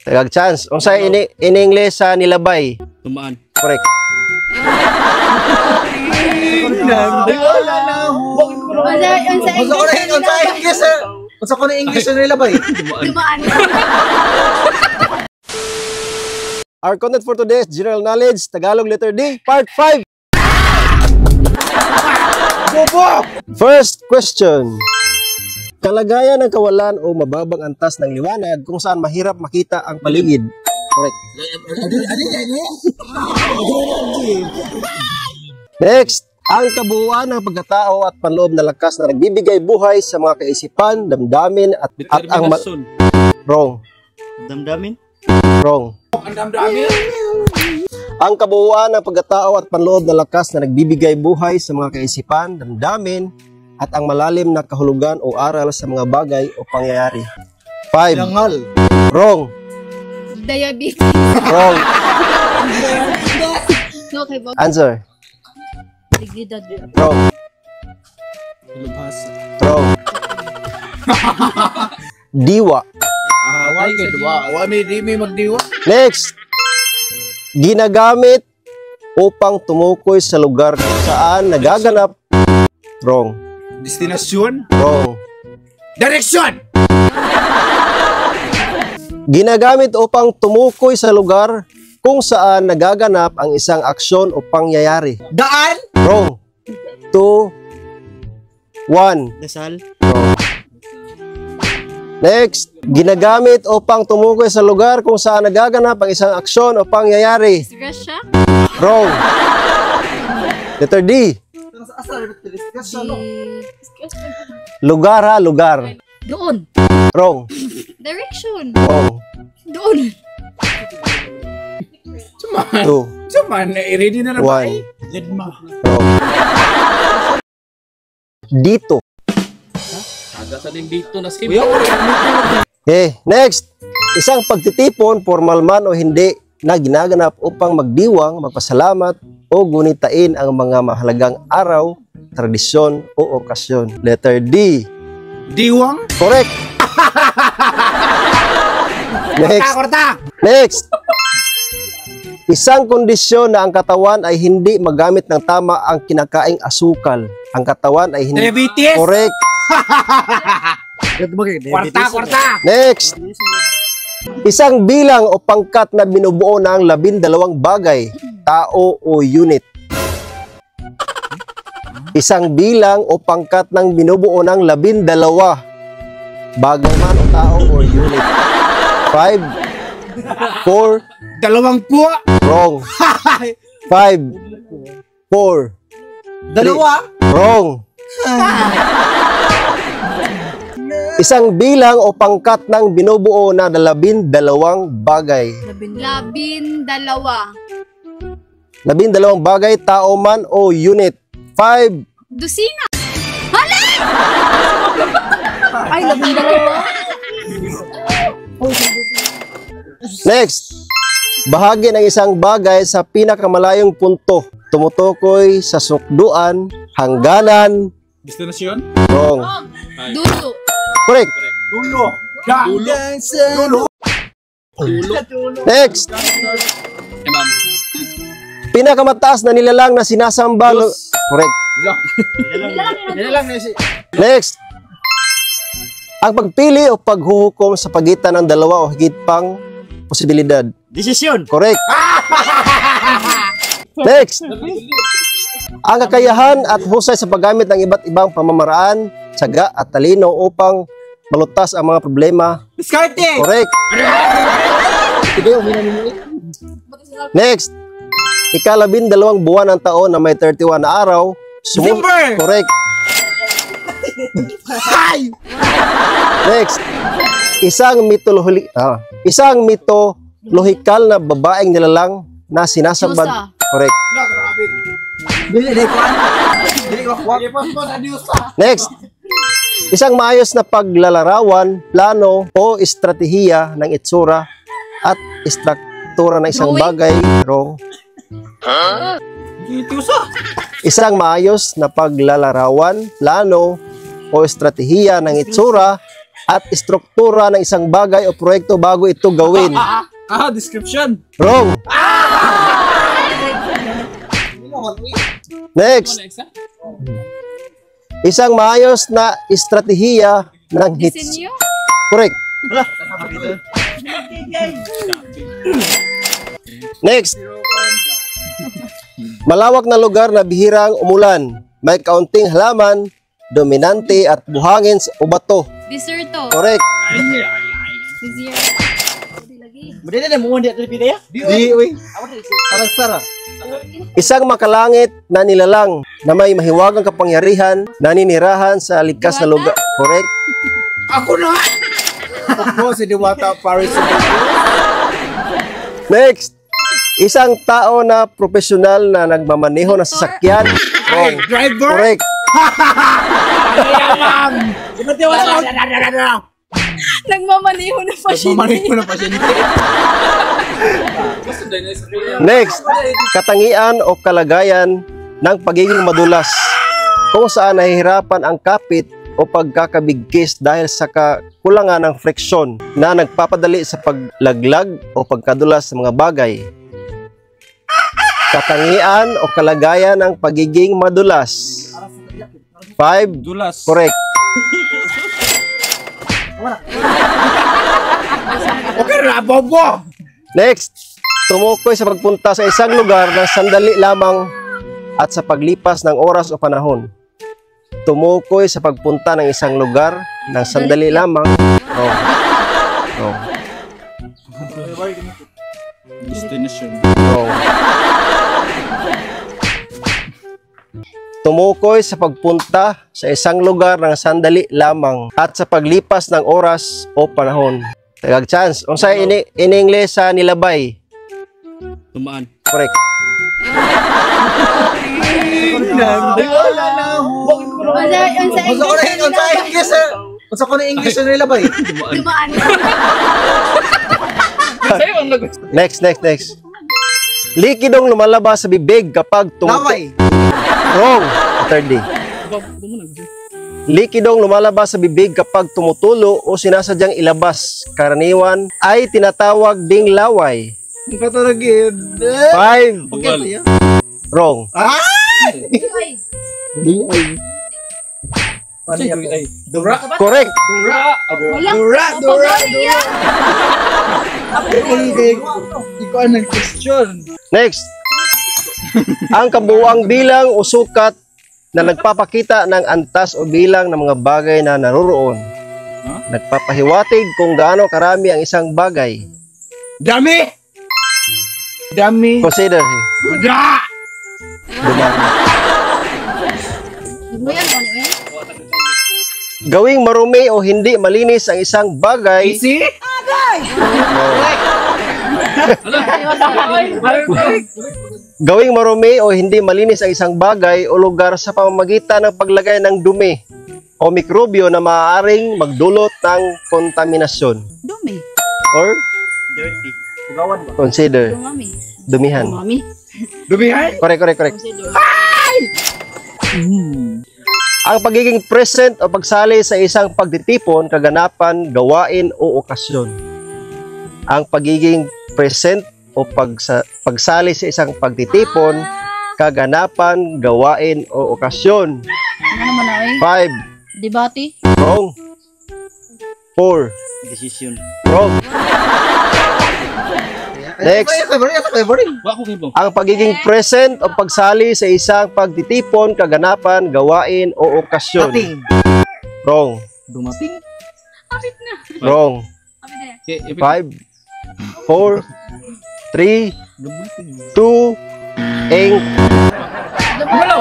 Tagag chance. Unsay in English sa nilabay? Tumaan. Correct. Unsa ko na English na nilabay? Dumaan. Our content for today is General Knowledge, Tagalog letter D, Part 5. First question. Kalagayan ng kawalan o mababang antas ng liwanag kung saan mahirap makita ang paligid. Correct. Next. Ang kabuuan ng pagkatao at panloob na lakas na nagbibigay buhay sa mga kaisipan, damdamin at ang wrong. Damdamin? Wrong. Ang kabuuan ng pagkatao at panloob na lakas na nagbibigay buhay sa mga kaisipan, damdamin at ang malalim na kahulugan o aral sa mga bagay o pangyayari. 5. Wrong. Diabetes. Wrong. Okay, Bob. Answer. Dignidad. Wrong. Wrong. Diwa. Next. Ginagamit upang tumukoy sa lugar kung saan nagaganap. Wrong. Destinasyon? Wrong. Direksyon! Ginagamit upang tumukoy sa lugar kung saan nagaganap ang isang aksyon o pangyayari. Daan? Wrong. 2, 1. Dasal? Wrong. Next. Ginagamit upang tumukoy sa lugar kung saan nagaganap ang isang aksyon o pangyayari. Disgrasya? Wrong. Letter D. Lugar ha, lugar. Doon. Wrong. Direction. Wrong. Doon. 2, Suman, ready na 1. ba? Wrong. Dito. Agasan dito na sim. Okay, next. Isang pagtitipon, formal man o hindi, na ginaganap upang magdiwang, magpasalamat o gunitain ang mga mahalagang araw, tradisyon o okasyon. Letter D. Diwang? Correct. Next. Next. Isang kondisyon na ang katawan ay hindi magamit ng tama ang kinakaing asukal. Ang katawan ay hindi... Diabetes? Correct. Kwarta! Next. Isang bilang o pangkat na binubuo ng 12 bagay, tao o unit. Isang bilang o pangkat ng binubuo ng 12 bagay man o tao o unit. 5, 4, 20? wrong. 5, 4, Dalawa? wrong. Isang bilang o pangkat ng binubuo na 12 bagay. 12. 12 bagay, tao man o unit. 5, Dusina. Hala! Ay, 12. next. Bahagi ng isang bagay sa pinakamalayong punto. Tumutukoy sa sukduan, hangganan. Destinasyon? Wrong. Dulo. Correct. Dulo. Next. Pinakamataas na nilalang na sinasamba. Correct. Next. Ang pagpili o paghuhukom sa pagitan ng dalawa o higit pang posibilidad. Desisyon. Correct. Next. Ang kakayahan at husay sa paggamit ng iba't ibang pamamaraan, tiyaga at talino upang malutas ang mga problema. Diskarte! Correct. Next. Ika-12 buwan ng taon na may 31 na araw. December! Correct. Next. Isang mitolohikal na babaeng nilalang na sinasambad. Diyosa. Correct. Next. Isang maayos na paglalarawan, plano o estratehiya ng itsura at istruktura ng isang bagay. Wrong. Isang maayos na paglalarawan, plano o estratehiya ng itsura at istruktura ng isang bagay o proyekto bago ito gawin. Description. Wrong. Next. Isang maayos na estratehiya ng hits. Disenyo? Correct. Next. Malawak na lugar na bihirang umulan. May kaunting halaman, dominante at buhangin o bato. Deserto. Correct. Desierto. Berde na mo dia tapi dia. Isang makalangit na nilalang na may mahiwagang kapangyarihan naninirahan sa likas na lugar. Correct. Ako na! Ako si Diwata Paris. Next. Isang tao na profesional na nagmamaneho ng sasakyan. Wrong. Driver? Correct. Nagmamaniho na pa siya. Mamalik ko na pa siya. Next. Katangian o kalagayan ng pagiging madulas. Kung saan nahihirapan ang kapit o pagkakabigkis dahil sa kakulangan ng friksyon na nagpapadali sa paglaglag o pagkadulas ng mga bagay. Katangian o kalagayan ng pagiging madulas. 5. Dulas. Correct. Okay na, bobo! Next. Tumukoy sa pagpunta sa isang lugar ng sandali lamang at sa paglipas ng oras o panahon. Tumukoy sa pagpunta ng isang lugar ng sandali lamang. Wrong. Wrong. Destination. Wrong. Tumukoy sa pagpunta sa isang lugar ng sandali lamang at sa paglipas ng oras o panahon. Tagag chance. Unsay in English sa nilabay? Tumaan. Correct. Unsa ko na English na nila ba? Dumaan. Next. Likidong lumalabas sa bibig kapag Laway. Wrong. Third D. Likidong lumalabas sa bibig kapag tumutulo o sinasadyang ilabas. Karaniwan ay tinatawag ding laway. Patalagin. 5. Okay. Wrong. Dura. Correct. Dura. Pagkaliya. Ikaw ang nag-question. Next. Ang kabuuang bilang o sukat na nagpapakita ng antas o bilang ng mga bagay na naroroon. Nagpapahiwatig kung gaano karami ang isang bagay. Dami! Consider. Da! Gawing marumi o hindi malinis ang isang bagay. Easy? Gawing marumi o hindi malinis ang isang bagay o lugar sa pamamagitan ng paglagay ng dumi o mikrobyo na maaaring magdulot ng kontaminasyon. Dumi. Or consider. Dumami. Dumihan. Dumami. Dumihan? Correct. Consider. Ang pagiging present o pagsali sa isang pagtitipon, kaganapan, gawain o okasyon. Ang pagiging present o pagsali sa isang pagtitipon, kaganapan, gawain o okasyon. Ano naman ay? 5. Debate. Wrong. 4. Decision. Wrong. Next. Wa ko kibo. Ang pagiging present o pagsali sa isang pagtitipon, kaganapan, gawain o okasyon. Wrong. Dumating. Kapit na. Wrong. Kapit na. 5, 4, 3, 2, 8. Dumalo.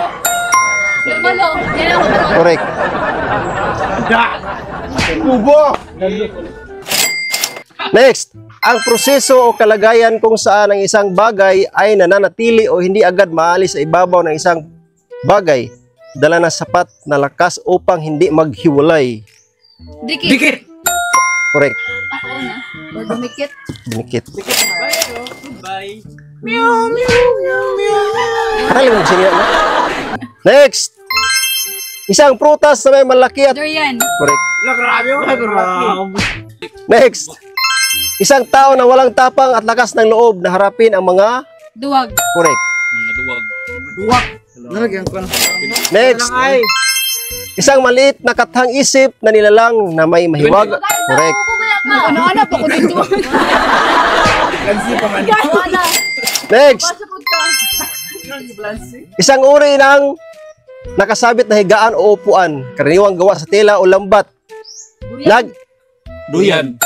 Dumalo. Yan ako. Correct. Ubo! Next, ang proseso o kalagayan kung saan ang isang bagay ay nananatili o hindi agad maalis sa ibabaw ng isang bagay, dala ng sapat na lakas upang hindi maghiwalay. Dikit. Dikit! Correct. Ako na. O dumikit. Dinikit. Bye. Kailan mo siniya na? Next, isang prutas na may malaki at Durian. correct. Grabe mo. Next. Isang tao na walang tapang at lakas ng loob na harapin ang mga Duwag. correct. Mga duwag. Duwak. Nalagyan ko na. Next. Isang maliit na kathang isip na nilalang na may mahiwaga. Correct. Ano pa ko dito? Lansi pa man. Ano? Next. Pasapod ka. Isang uri ng nakasabit na higaan o upuan. Karaniwang gawa sa tela o lambat. Duyan.